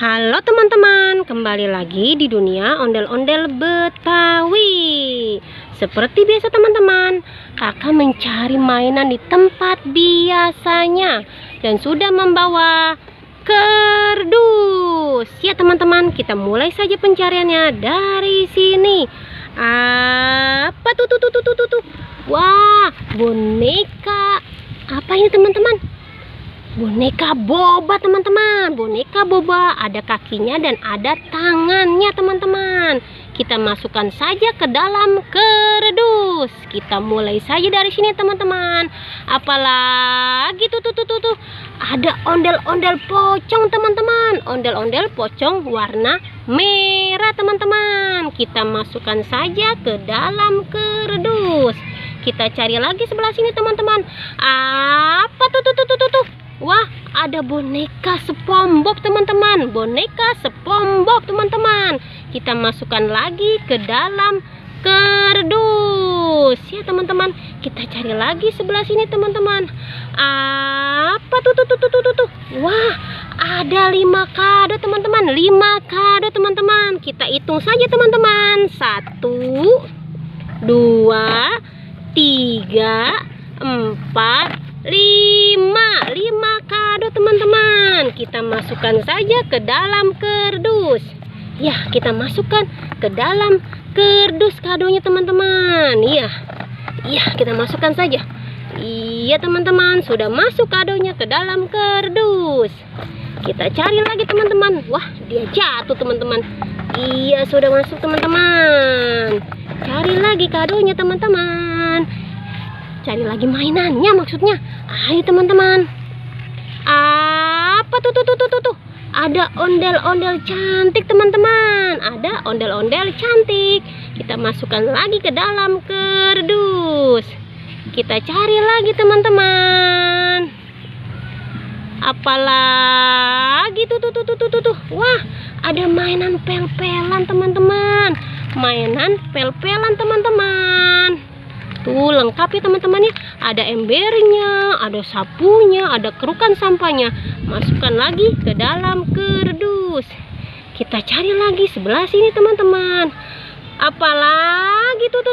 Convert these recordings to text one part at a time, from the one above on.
Halo teman-teman, kembali lagi di dunia ondel-ondel Betawi. Seperti biasa teman-teman, kakak mencari mainan di tempat biasanya dan sudah membawa kardus. Ya teman-teman, kita mulai saja pencariannya dari sini. Apa tuh? Wah, boneka. Apa ini teman-teman? Boneka boba teman-teman. Boneka boba ada kakinya dan ada tangannya teman-teman. Kita masukkan saja ke dalam kardus. Kita mulai saja dari sini teman-teman. Apalagi tuh. Ada ondel-ondel pocong teman-teman. Ondel-ondel pocong warna merah teman-teman. Kita masukkan saja ke dalam kardus. Kita cari lagi sebelah sini teman-teman. Apa tuh? Wah, ada boneka SpongeBob teman-teman. Boneka SpongeBob teman-teman. Kita masukkan lagi ke dalam kardus. Ya teman-teman, kita cari lagi sebelah sini teman-teman. Apa tuh? Wah, ada 5 kado teman-teman. 5 kado teman-teman. Kita hitung saja teman-teman. 1, 2, 3, 4, 5 kado teman-teman. Kita masukkan saja ke dalam kardus. Ya, kita masukkan ke dalam kardus kadonya teman-teman. Iya, kita masukkan saja. Iya teman-teman, sudah masuk kadonya ke dalam kardus. Kita cari lagi teman-teman. Wah, dia jatuh teman-teman. Iya, sudah masuk teman-teman. Cari lagi kadonya teman-teman. Cari lagi mainannya maksudnya. Ayo teman-teman. Apa tuh? Ada ondel-ondel cantik teman-teman. Ada ondel-ondel cantik. Kita masukkan lagi ke dalam kardus. Kita cari lagi teman-teman. Apalagi tuh. Wah, ada mainan pel-pelan teman-teman. Mainan pel-pelan teman-teman. Tuh lengkap ya teman-teman ya. Ada embernya, ada sapunya, ada kerukan sampahnya. Masukkan lagi ke dalam kardus. Kita cari lagi sebelah sini teman-teman. Apalagi tuh.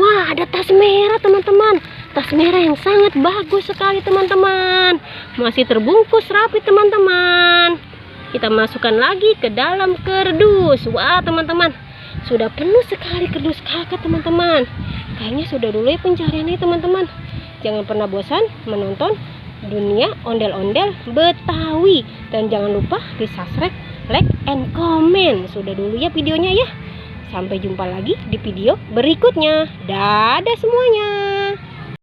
Wah, ada tas merah teman-teman. Tas merah yang sangat bagus sekali teman-teman. Masih terbungkus rapi teman-teman. Kita masukkan lagi ke dalam kardus. Wah teman-teman, sudah penuh sekali kardus kakak teman-teman. Kayaknya sudah dulu ya pencariannya teman-teman. Jangan pernah bosan menonton dunia ondel-ondel Betawi. Dan jangan lupa di subscribe, like, and comment. Sudah dulu ya videonya ya. Sampai jumpa lagi di video berikutnya. Dadah semuanya.